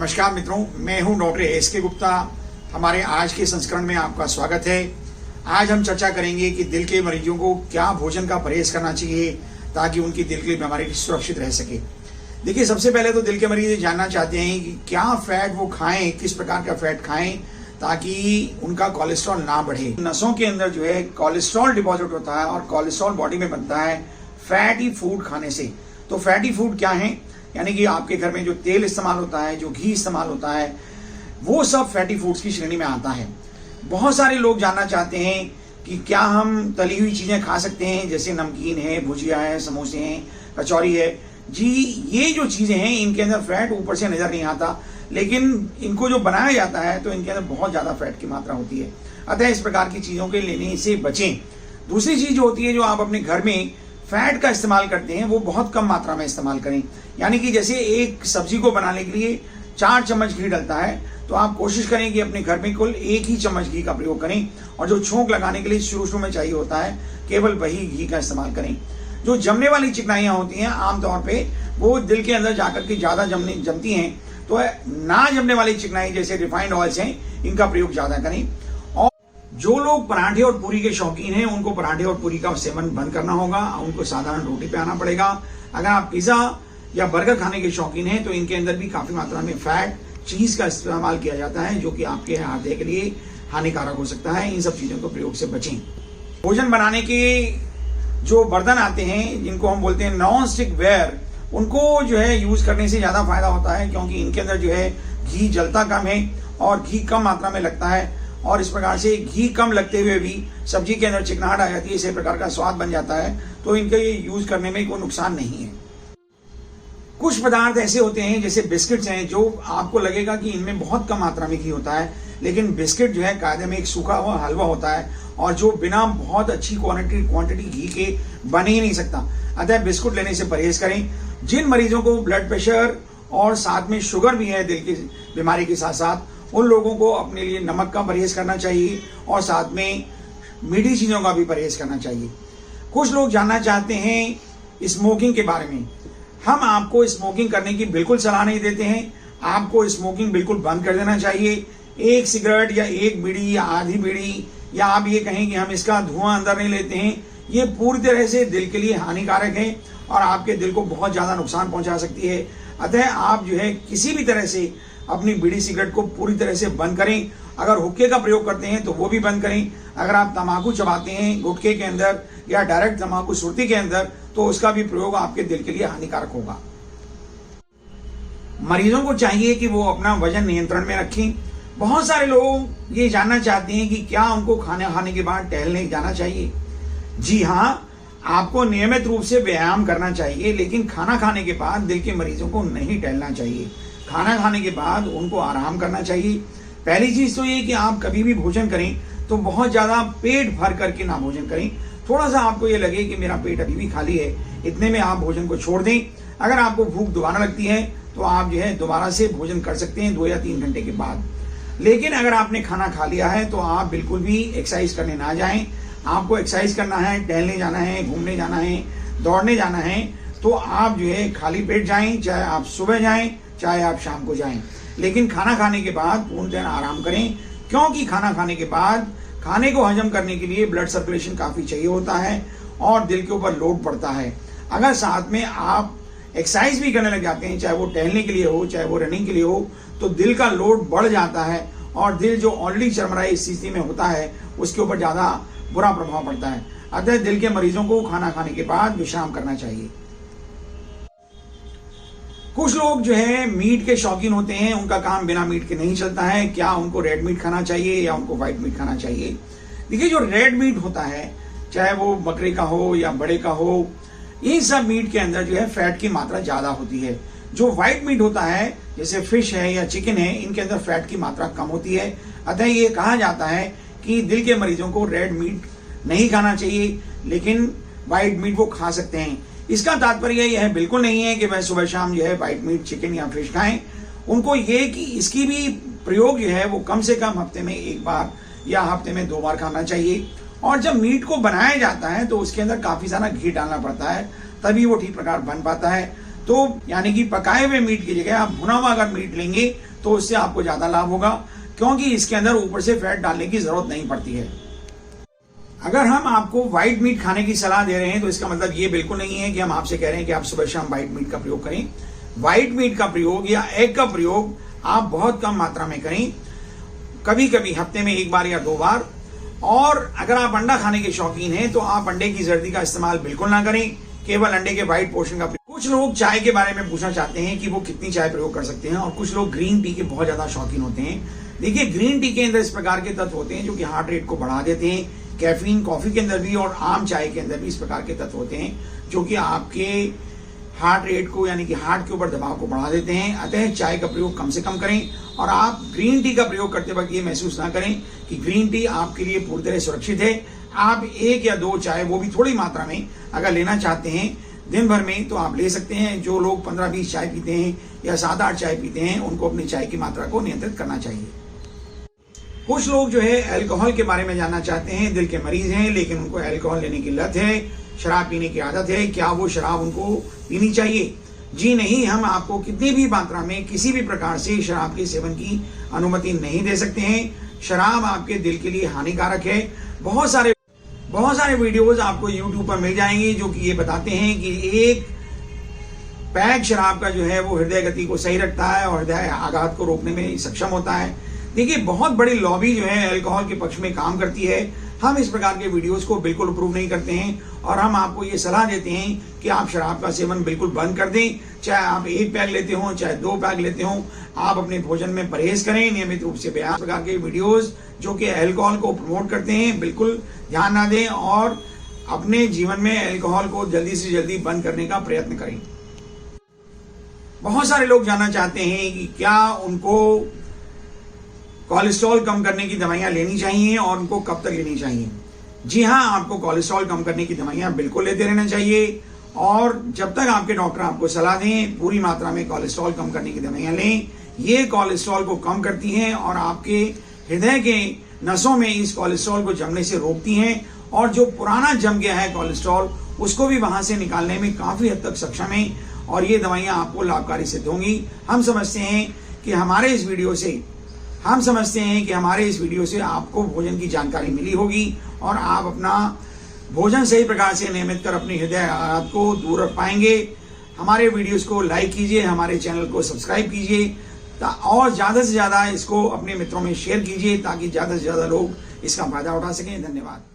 नमस्कार मित्रों, मैं हूं डॉक्टर एस.के. गुप्ता। हमारे आज के संस्करण में आपका स्वागत है। आज हम चर्चा करेंगे कि दिल के मरीजों को क्या भोजन का परहेज करना चाहिए ताकि उनकी दिल की बीमारी सुरक्षित रह सके। देखिए, सबसे पहले तो दिल के मरीज जानना चाहते हैं कि क्या फैट वो खाएं, किस प्रकार का फैट खाएं ताकि उनका कोलेस्ट्रॉल ना बढ़े। नसों के अंदर जो है कोलेस्ट्रॉल डिपॉजिट होता है और कोलेस्ट्रॉल बॉडी में बनता है फैटी फूड खाने से। तो फैटी फूड क्या है? यानी कि आपके घर में जो तेल इस्तेमाल होता है, जो घी इस्तेमाल होता है, वो सब फैटी फूड्स की श्रेणी में आता है। बहुत सारे लोग जानना चाहते हैं कि क्या हम तली हुई चीजें खा सकते हैं, जैसे नमकीन है, भुजिया है, समोसे हैं, कचौरी है। जी, ये जो चीजें हैं इनके अंदर फैट ऊपर से नजर नहीं आता, लेकिन इनको जो बनाया जाता है तो इनके अंदर बहुत ज्यादा फैट की मात्रा होती है। अतः इस प्रकार की चीजों के लेने से बचें। दूसरी चीज जो होती है, जो आप अपने घर में फैट का इस्तेमाल करते हैं, वो बहुत कम मात्रा में इस्तेमाल करें। यानी कि जैसे एक सब्जी को बनाने के लिए 4 चम्मच घी डलता है, तो आप कोशिश करें कि अपने घर में कुल 1 ही चम्मच घी का प्रयोग करें और जो छोंक लगाने के लिए शुरू में चाहिए होता है, केवल वही घी का इस्तेमाल करें। जो जमने वाली चिकनाइयां होती हैं आमतौर पे वो दिल के अंदर जाकर के ज्यादा जमती हैं, तो ना जमने वाली चिकनाई जैसे रिफाइंड ऑयल्स हैं, इनका प्रयोग ज्यादा करें। जो लोग पराठे और पूरी के शौकीन हैं, उनको पराठे और पूरी का सेवन बंद करना होगा, उनको साधारण रोटी पे आना पड़ेगा। अगर आप पिज्जा या बर्गर खाने के शौकीन हैं तो इनके अंदर भी काफी मात्रा में फैट, चीज का इस्तेमाल किया जाता है, जो कि आपके हृदय के लिए हानिकारक हो सकता है। इन सब चीजों को प्रयोग से बचें। भोजन बनाने के जो बर्तन आते हैं, जिनको हम बोलते हैं नॉन स्टिक वेयर, उनको जो है यूज करने से ज्यादा फायदा होता है, क्योंकि इनके अंदर जो है घी जलता कम है और घी कम मात्रा में लगता है, और इस प्रकार से घी कम लगते हुए भी सब्जी के अंदर चिकनाहट आ जाती है, इसी प्रकार का स्वाद बन जाता है। तो इनके यूज करने में कोई नुकसान नहीं है। कुछ पदार्थ ऐसे होते हैं जैसे बिस्किट्स हैं, जो आपको लगेगा कि इनमें बहुत कम मात्रा में घी होता है, लेकिन बिस्किट जो है कायदे में एक सूखा हुआ हलवा होता है और जो बिना बहुत अच्छी क्वांटिटी घी के बन ही नहीं सकता। अतः बिस्कुट लेने से परहेज करें। जिन मरीजों को ब्लड प्रेशर और साथ में शुगर भी है, दिल की बीमारी के साथ साथ, उन लोगों को अपने लिए नमक का परहेज करना चाहिए और साथ में मीठी चीजों का भी परहेज करना चाहिए। कुछ लोग जानना चाहते हैं स्मोकिंग के बारे में। हम आपको स्मोकिंग करने की बिल्कुल सलाह नहीं देते हैं। आपको स्मोकिंग बिल्कुल बंद कर देना चाहिए। 1 सिगरेट या 1 बीड़ी या आधी बीड़ी, या आप ये कहें कि हम इसका धुआं अंदर नहीं लेते हैं, ये पूरी तरह से दिल के लिए हानिकारक है और आपके दिल को बहुत ज्यादा नुकसान पहुंचा सकती है। अतः आप जो है किसी भी तरह से अपनी बीड़ी सिगरेट को पूरी तरह से बंद करें। अगर हुक्के का प्रयोग करते हैं तो वो भी बंद करें। अगर आप तंबाकू चबाते हैं गुटखे के अंदर या डायरेक्ट तंबाकू सुर्ती के अंदर, तो उसका भी प्रयोग आपके दिल के लिए हानिकारक होगा। मरीजों को चाहिए कि वो अपना वजन नियंत्रण में रखें। बहुत सारे लोग ये जानना चाहते हैं कि क्या उनको खाना खाने के बाद टहलने जाना चाहिए। जी हाँ, आपको नियमित रूप से व्यायाम करना चाहिए, लेकिन खाना खाने के बाद दिल के मरीजों को नहीं टहलना चाहिए। खाना खाने के बाद उनको आराम करना चाहिए। पहली चीज तो ये कि आप कभी भी भोजन करें तो बहुत ज्यादा पेट भर करके ना भोजन करें। थोड़ा सा आपको ये लगे कि मेरा पेट अभी भी खाली है, इतने में आप भोजन को छोड़ दें। अगर आपको भूख दोबारा लगती है तो आप जो है दोबारा से भोजन कर सकते हैं 2 या 3 घंटे के बाद। लेकिन अगर आपने खाना खा लिया है तो आप बिल्कुल भी एक्सरसाइज करने ना जाएं। आपको एक्सरसाइज करना है, टहलने जाना है, घूमने जाना है, दौड़ने जाना है, तो आप जो है खाली पेट जाएं, चाहे आप सुबह जाएं चाहे आप शाम को जाएं। लेकिन खाना खाने के बाद पूर्णतः आराम करें, क्योंकि खाना खाने के बाद खाने को हजम करने के लिए ब्लड सर्कुलेशन काफी चाहिए होता है और दिल के ऊपर लोड पड़ता है। अगर साथ में आप एक्सरसाइज भी करने लग जाते हैं, चाहे वो टहलने के लिए हो चाहे वो रनिंग के लिए हो, तो दिल का लोड बढ़ जाता है और दिल जो ऑलरेडी चरमराई स्थिति में होता है उसके ऊपर ज्यादा बुरा प्रभाव पड़ता है। अतः दिल के मरीजों को खाना खाने के बाद विश्राम करना चाहिए। कुछ लोग जो है मीट के शौकीन होते हैं, उनका काम बिना मीट के नहीं चलता है। क्या उनको रेड मीट खाना चाहिए या उनको व्हाइट मीट खाना चाहिए? देखिए, जो रेड मीट होता है, चाहे वो बकरे का हो या बड़े का हो, इन सब मीट के अंदर जो है फैट की मात्रा ज्यादा होती है। जो व्हाइट मीट होता है, जैसे फिश है या चिकन है, इनके अंदर फैट की मात्रा कम होती है। अतः ये कहा जाता है कि दिल के मरीजों को रेड मीट नहीं खाना चाहिए, लेकिन व्हाइट मीट वो खा सकते हैं। इसका तात्पर्य यह बिल्कुल नहीं है कि वह सुबह शाम जो है व्हाइट मीट, चिकन या फिश खाएं। उनको ये कि इसकी भी प्रयोग जो है वो कम से कम हफ्ते में 1 बार या हफ्ते में 2 बार खाना चाहिए। और जब मीट को बनाया जाता है तो उसके अंदर काफी सारा घी डालना पड़ता है, तभी वो ठीक प्रकार बन पाता है। तो यानी कि पकाए हुए मीट की जगह आप भुना हुआ अगर मीट लेंगे तो उससे आपको ज्यादा लाभ होगा, क्योंकि इसके अंदर ऊपर से फैट डालने की जरूरत नहीं पड़ती है। अगर हम आपको व्हाइट मीट खाने की सलाह दे रहे हैं तो इसका मतलब ये बिल्कुल नहीं है कि हम आपसे कह रहे हैं कि आप सुबह शाम व्हाइट मीट का प्रयोग करें। व्हाइट मीट का प्रयोग या एग का प्रयोग आप बहुत कम मात्रा में करें, कभी कभी हफ्ते में 1 बार या 2 बार। और अगर आप अंडा खाने के शौकीन हैं तो आप अंडे की जर्दी का इस्तेमाल बिल्कुल ना करें, केवल अंडे के व्हाइट पोर्शन का। कुछ लोग चाय के बारे में पूछना चाहते हैं कि वो कितनी चाय प्रयोग कर सकते हैं, और कुछ लोग ग्रीन टी के बहुत ज्यादा शौकीन होते हैं। देखिए, ग्रीन टी के अंदर इस प्रकार के तत्व होते हैं जो कि हार्ट रेट को बढ़ा देते हैं। कैफीन कॉफी के अंदर भी और आम चाय के अंदर भी इस प्रकार के तत्व होते हैं जो कि आपके हार्ट रेट को यानी कि हार्ट के ऊपर दबाव को बढ़ा देते हैं। अतः चाय का प्रयोग कम से कम करें, और आप ग्रीन टी का प्रयोग करते वक्त ये महसूस ना करें कि ग्रीन टी आपके लिए पूरी तरह सुरक्षित है। आप 1 या 2 चाय, वो भी थोड़ी मात्रा में अगर लेना चाहते हैं दिन भर में, तो आप ले सकते हैं। जो लोग 15-20 चाय पीते हैं या 7-8 चाय पीते हैं, उनको अपनी चाय की मात्रा को नियंत्रित करना चाहिए। कुछ लोग जो है अल्कोहल के बारे में जानना चाहते हैं, दिल के मरीज हैं लेकिन उनको अल्कोहल लेने की लत है, शराब पीने की आदत है, क्या वो शराब उनको पीनी चाहिए? जी नहीं, हम आपको कितनी भी मात्रा में किसी भी प्रकार से शराब के सेवन की अनुमति नहीं दे सकते हैं। शराब आपके दिल के लिए हानिकारक है। बहुत सारे वीडियोस आपको YouTube पर मिल जाएंगे जो कि ये बताते हैं कि 1 पैक शराब का जो है वो हृदय गति को सही रखता है और हृदय आघात को रोकने में सक्षम होता है। देखिए, बहुत बड़ी लॉबी जो है अल्कोहल के पक्ष में काम करती है। हम इस प्रकार के वीडियोस को बिल्कुल अप्रूव नहीं करते हैं, और हम आपको ये सलाह देते हैं कि आप शराब का सेवन बिल्कुल बंद कर दें। चाहे आप 1 पैक लेते हो, चाहे 2 पैक लेते हो, आप अपने भोजन में परहेज करें नियमित रूप से। इस प्रकार के वीडियोस जो कि अल्कोहल को प्रमोट करते हैं, बिल्कुल ध्यान ना दें और अपने जीवन में अल्कोहल को जल्दी से जल्दी बंद करने का प्रयत्न करें। बहुत सारे लोग जानना चाहते हैं कि क्या उनको कोलेस्ट्रॉल कम करने की दवाइयां लेनी चाहिए और उनको कब तक लेनी चाहिए। जी हाँ, आपको कोलेस्ट्रॉल कम करने की दवाइयां बिल्कुल लेते रहना चाहिए, और जब तक आपके डॉक्टर आपको सलाह दें पूरी मात्रा में कोलेस्ट्रॉल कम करने की दवाइयां लें। ये कोलेस्ट्रॉल को कम करती हैं और आपके हृदय के नसों में इस कोलेस्ट्रॉल को जमने से रोकती हैं, और जो पुराना जम गया है कोलेस्ट्रॉल उसको भी वहां से निकालने में काफी हद तक सक्षम है, और ये दवाइयां आपको लाभकारी सिद्ध होंगी। हम समझते हैं कि हमारे इस वीडियो से आपको भोजन की जानकारी मिली होगी, और आप अपना भोजन सही प्रकार से नियमित कर अपने हृदय आघात को दूर रख पाएंगे। हमारे वीडियोस को लाइक कीजिए, हमारे चैनल को सब्सक्राइब कीजिए, और ज्यादा से ज्यादा इसको अपने मित्रों में शेयर कीजिए ताकि ज्यादा से ज्यादा लोग इसका फायदा उठा सकें। धन्यवाद।